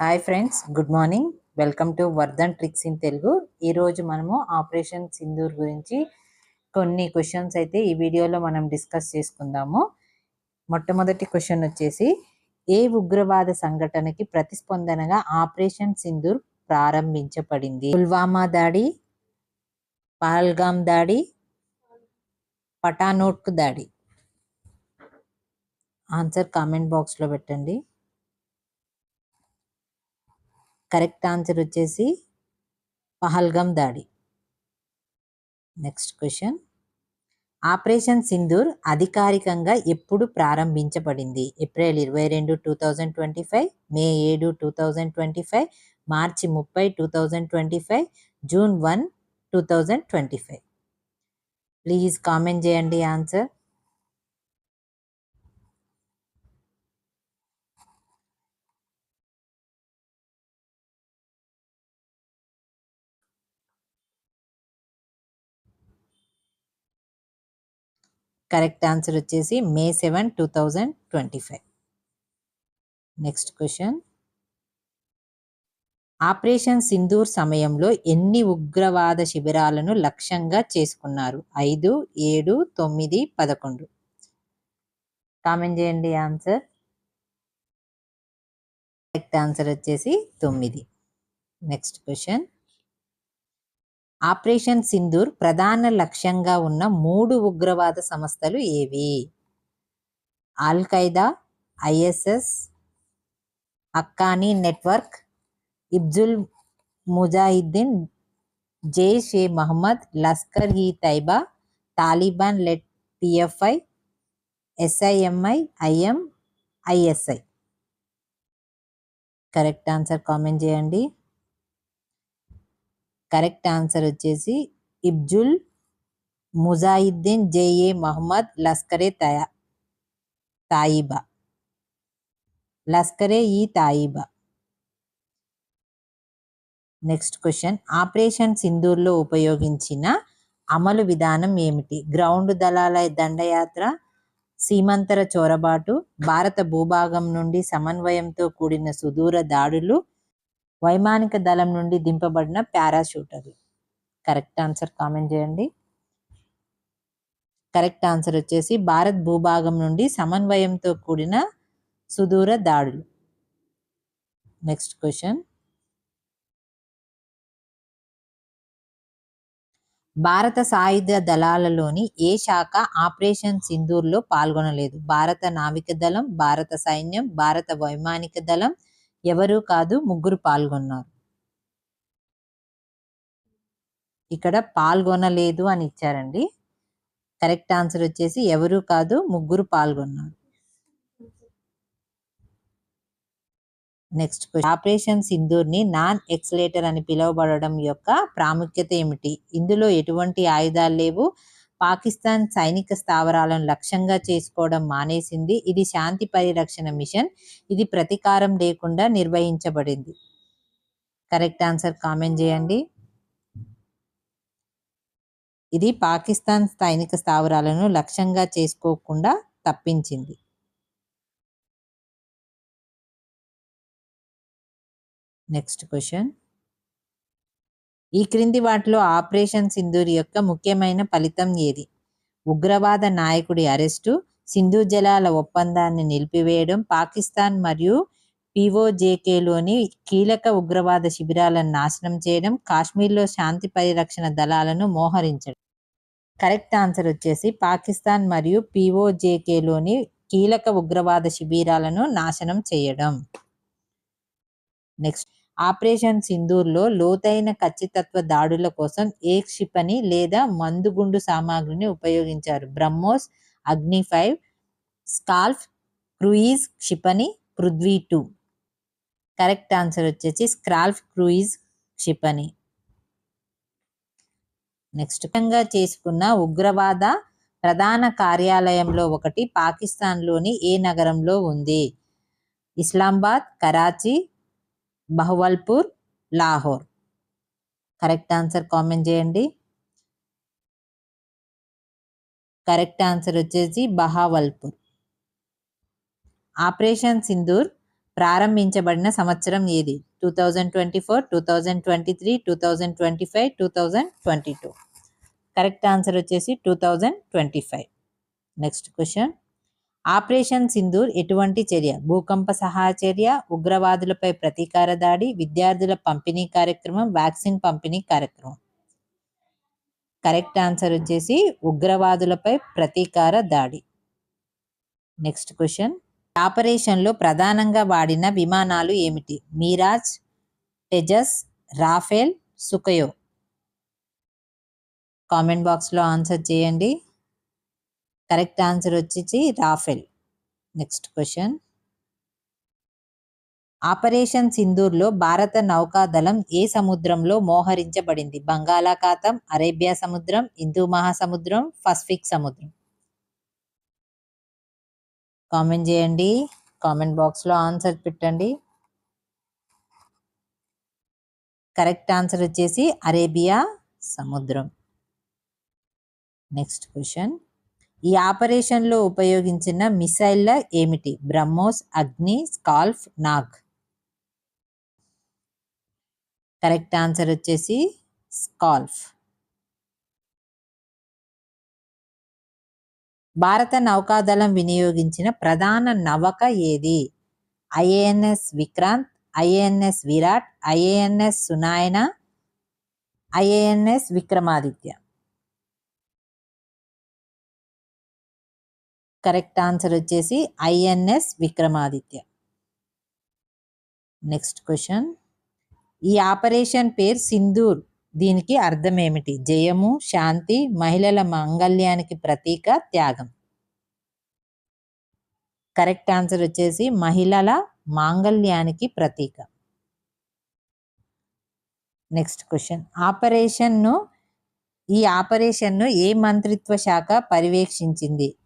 Hi friends, good morning. Welcome to Vardhan tricks in Telugu. ఈరోజు మనము operation Sindoor గురించి కొన్ని క్వశ్చన్స్ అయితే ఈ వీడియోలో మనం డిస్కస్ చేసుకుందాము. మొట్టమొదటి క్వశ్చన్ వచ్చేసి, ఏ ఉగ్రవాద సంఘటనకి ప్రతిస్పందనగా ఆపరేషన్ సింధూర్ ప్రారంభించబడింది? పుల్వామా దాడి, పహల్గామ్ దాడి, పటానోట్ దాడి? ఆన్సర్ కామెంట్ బాక్స్లో పెట్టండి. కరెక్ట్ ఆన్సర్ వచ్చేసి పహల్గామ్ దాడి. నెక్స్ట్ క్వశ్చన్, ఆపరేషన్ సింధూర్ అధికారికంగా ఎప్పుడు ప్రారంభించబడింది? April 22, 2025, May 7, 2025, March 30, 2025, June 1, 2025. Please comment చేయండి ఆన్సర్. కరెక్ట్ ఆన్సర్ వచ్చేసి మే 7, 2025. నెక్స్ట్ క్వశ్చన్, ఆపరేషన్ సింధూర్ సమయంలో ఎన్ని ఉగ్రవాద శిబిరాలను లక్ష్యంగా చేసుకున్నారు? 5, 7, 9, 11. కామెంట్ చేయండి ఆన్సర్. కరెక్ట్ ఆన్సర్ వచ్చేసి 9. నెక్స్ట్ క్వశ్చన్, ఆపరేషన్ సింధూర్ ప్రధాన లక్ష్యంగా ఉన్న 3 ఉగ్రవాద సంస్థలు ఏవి? Al Qaeda, ISS, Haqqani network, Hizbul Mujahideen, Jaish e Mohammed, Lashkar e Taiba, Taliban led PFI, SIMI, IM, ISI? Correct answer comment చేయండి. కరెక్ట్ ఆన్సర్ వచ్చేసి హిజ్బుల్ ముజాహిద్దీన్, జైష్ ఏ మహమ్మద్, లష్కరే తాయిబా. లష్కరే ఈ తాయిబా. నెక్స్ట్ క్వశ్చన్, ఆపరేషన్ సింధూర్లో ఉపయోగించిన అమలు విధానం ఏమిటి? గ్రౌండ్ దళాల దండయాత్ర, సీమాంతర చొరబాటు, భారత భూభాగం నుండి సమన్వయంతో కూడిన సుదూర దాడులు, వైమానిక దళం నుండి దింపబడిన పారాషూటర్లు? కరెక్ట్ ఆన్సర్ కామెంట్ చేయండి. కరెక్ట్ ఆన్సర్ వచ్చేసి భారత్ భూభాగం నుండి సమన్వయంతో కూడిన సుదూర దాడులు. నెక్స్ట్ క్వశ్చన్, భారత సాయుధ దళాలలోని ఏ శాఖ ఆపరేషన్ సింధూర్లో పాల్గొనలేదు? భారత నావిక దళం, భారత సైన్యం, భారత వైమానిక దళం? ఎవరు కాదు, ముగ్గురు పాల్గొన్నారు. ఇక్కడ పాల్గొనలేదు అని ఇచ్చారండి. కరెక్ట్ ఆన్సర్ వచ్చేసి ఎవరు కాదు, ముగ్గురు పాల్గొన్నారు. నెక్స్ట్ క్వశ్చన్, ఆపరేషన్ సింధూర్ని నాన్ ఎక్సలేటర్ అని పిలువబడడం యొక్క ప్రాముఖ్యత ఏమిటి? ఇందులో ఎటువంటి ఆయుధాలు లేవు. పాకిస్తాన్ సైనిక స్థావరాలను లక్ష్యంగా చేసుకోవడం మానేసింది. ఇది శాంతి పరిరక్షణ మిషన్. ఇది ప్రతీకారం లేకుండా నిర్వహించబడింది. కరెక్ట్ ఆన్సర్ కామెంట్ చేయండి. ఇది పాకిస్తాన్ సైనిక స్థావరాలను లక్ష్యంగా చేసుకోకుండా తప్పించింది. నెక్స్ట్ క్వశ్చన్, ఈ క్రింది వాటిలో ఆపరేషన్ సింధూర్ యొక్క ముఖ్యమైన ఫలితం ఏది? ఉగ్రవాద నాయకుడి అరెస్టు, సింధు జలాల ఒప్పందాన్ని నిలిపివేయడం, పాకిస్తాన్ మరియు పిఓజేకేలోని కీలక ఉగ్రవాద శిబిరాలను నాశనం చేయడం, కాశ్మీర్లో శాంతి పరిరక్షణ దళాలను మోహరించడం? కరెక్ట్ ఆన్సర్ వచ్చేసి పాకిస్తాన్ మరియు పిఓజేకేలోని కీలక ఉగ్రవాద శిబిరాలను నాశనం చేయడం. నెక్స్ట్, ఆపరేషన్ సింధూర్లో లోతైన ఖచ్చితత్వ దాడుల కోసం ఏ క్షిపణి లేదా మందుగుండు సామాగ్రిని ఉపయోగించారు? బ్రహ్మోస్, అగ్ని 5, స్కాల్ప్, క్రూయిజ్ క్షిపణి, పృథ్వీ 2? కరెక్ట్ ఆన్సర్ వచ్చేసి స్కాల్ప్ క్రూయిజ్ క్షిపణి. నెక్స్ట్, చేసుకున్న ఉగ్రవాద ప్రధాన కార్యాలయంలో ఒకటి పాకిస్తాన్లోని ఏ నగరంలో ఉంది? Islamabad, Karachi, Bahawalpur, Lahore? Correct answer comment చేయండి. కరెక్ట్ ఆన్సర్ వచ్చేసి బహవల్పూర్. ఆపరేషన్ సింధూర్ ప్రారంభించబడిన సంవత్సరం ఏది? 2024, 2023, 2025, 2022. కరెక్ట్ ఆన్సర్ వచ్చేసి 2025. Next question. ఆపరేషన్ సింధూర్ ఎటువంటి చర్య? భూకంప సహాయ చర్య, ఉగ్రవాదులపై ప్రతీకార దాడి, విద్యార్థుల పంపిణీ కార్యక్రమం, వ్యాక్సిన్ పంపిణీ కార్యక్రమం. కరెక్ట్ ఆన్సర్ వచ్చేసి ఉగ్రవాదులపై ప్రతీకార దాడి. Next question. ఆపరేషన్లో ప్రధానంగా వాడిన విమానాలు ఏమిటి? మీరాజ్, టెజస్, రాఫెల్, సుఖయో. కామెంట్ బాక్స్లో ఆన్సర్ చేయండి. కరెక్ట్ ఆన్సర్ వచ్చేసి రాఫెల్. Next question. ఆపరేషన్ సింధూర్లో భారత నౌకాదళం ఏ సముద్రంలో మోహరించబడింది? బంగాళాఖాతం, అరేబియా సముద్రం, హిందూ మహాసముద్రం, పసిఫిక్ సముద్రం. కామెంట్ చేయండి. కామెంట్ బాక్స్లో ఆన్సర్ పెట్టండి. కరెక్ట్ ఆన్సర్ వచ్చేసి అరేబియా సముద్రం. Next question. ఈ ఆపరేషన్లో ఉపయోగించిన మిసైల్ల ఏమిటి? BrahMos, Agni, Scalp, Nag. Correct answer వచ్చేసి స్కాల్ప్. భారత నౌకాదళం వినియోగించిన ప్రధాన నౌక ఏది? INS Vikrant, INS Virat, INS Sunayana, INS Vikramaditya. Correct answer వచ్చేసి ఐఎన్ఎస్ విక్రమాదిత్య. Next question. ఈ ఆపరేషన్ పేరు సింధూర్, దీనికి అర్థం ఏమిటి? జయము, శాంతి, మహిళల మాంగళ్యానికి ప్రతీక, త్యాగం. కరెక్ట్ ఆన్సర్ వచ్చేసి మహిళల మాంగళ్యానికి ప్రతీక. Next question. ఈ ఆపరేషన్ను ఏ మంత్రిత్వ శాఖ పర్యవేక్షించింది?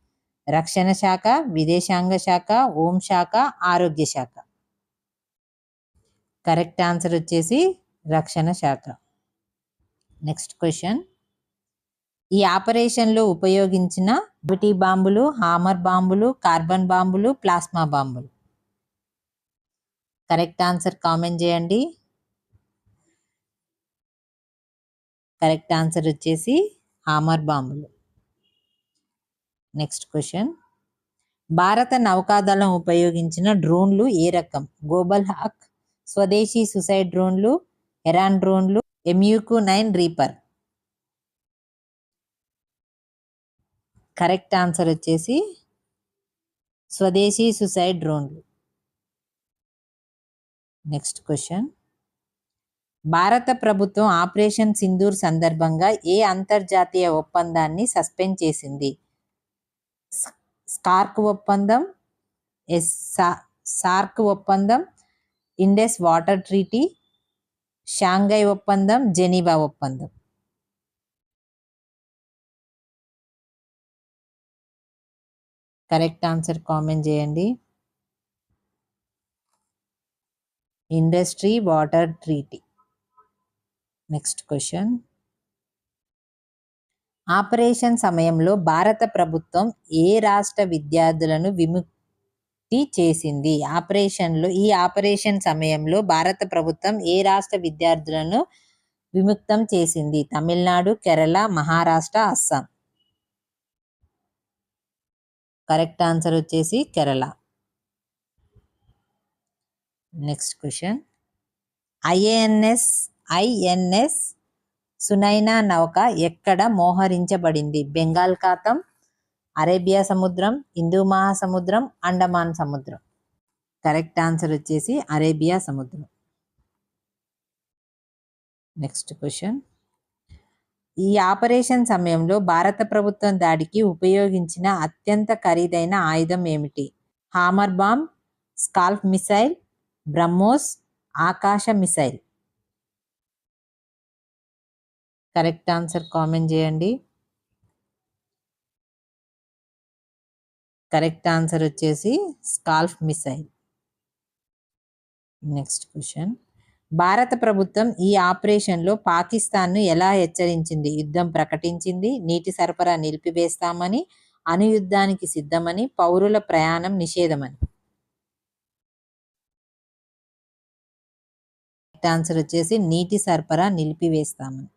రక్షణ శాఖ, విదేశాంగ శాఖ, హోంశాఖ, ఆరోగ్య శాఖ. కరెక్ట్ ఆన్సర్ వచ్చేసి రక్షణ శాఖ. Next question. ఈ ఆపరేషన్లో ఉపయోగించిన గ్రావిటీ బాంబులు, హామర్ బాంబులు, కార్బన్ బాంబులు, ప్లాస్మా బాంబులు. కరెక్ట్ ఆన్సర్ కామెంట్ చేయండి. కరెక్ట్ ఆన్సర్ వచ్చేసి హామర్ బాంబులు. Next question. భారత నౌకాదళం ఉపయోగించిన డ్రోన్లు ఏ రకం? గ్లోబల్ హాక్, స్వదేశీ సుసైడ్ డ్రోన్లు, ఎరాన్ డ్రోన్లు, MiG-9 రీపర్. కరెక్ట్ ఆన్సర్ వచ్చేసి స్వదేశీ సుసైడ్ డ్రోన్లు. Next question. భారత ప్రభుత్వం ఆపరేషన్ సింధూర్ సందర్భంగా ఏ అంతర్జాతీయ ఒప్పందాన్ని సస్పెండ్ చేసింది? స్కార్క్ ఒప్పందం, సార్క్ ఒప్పందం, ఇండస్ వాటర్ ట్రీటీ, షాంఘై ఒప్పందం, జెనీవా ఒప్పందం. కరెక్ట్ ఆన్సర్ కామెంట్ చేయండి. Industry water treaty. Next question. Operation సమయంలో భారత ప్రభుత్వం ఏ రాష్ట్ర విద్యార్థులను విముక్తి చేసింది? ఈ ఆపరేషన్ సమయంలో భారత ప్రభుత్వం ఏ రాష్ట్ర విద్యార్థులను విముక్తం చేసింది? తమిళనాడు, కేరళ, మహారాష్ట్ర, అస్సాం. కరెక్ట్ ఆన్సర్ వచ్చేసి Kerala. Next question. INS Sunaina నౌక ఎక్కడ మోహరించబడింది? బెంగాళాఖాతం, అరేబియా సముద్రం, హిందూ మహాసముద్రం, అండమాన్ సముద్రం. కరెక్ట్ ఆన్సర్ వచ్చేసి అరేబియా సముద్రం. Next question. ఈ ఆపరేషన్ సమయంలో భారత ప్రభుత్వం దాడికి ఉపయోగించిన అత్యంత ఖరీదైన ఆయుధం ఏమిటి? Hammer bomb, scalp missile, BrahMos, ఆకాశ మిసైల్. కరెక్ట్ ఆన్సర్ కామెంట్ చేయండి. కరెక్ట్ ఆన్సర్ వచ్చేసి స్కాల్ప్ మిసైల్. Next question. భారత ప్రభుత్వం ఈ ఆపరేషన్లో పాకిస్తాన్ను ఎలా హెచ్చరించింది? యుద్ధం ప్రకటించింది, నీటి సరఫరా నిలిపివేస్తామని, అణు యుద్ధానికి సిద్ధమని, పౌరుల ప్రయాణం నిషేధమని. ఆన్సర్ వచ్చేసి నీటి సరఫరా నిలిపివేస్తామని.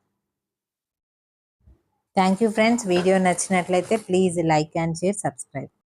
Thank you friends. వీడియో నచ్చినట్లయితే please like and share, subscribe.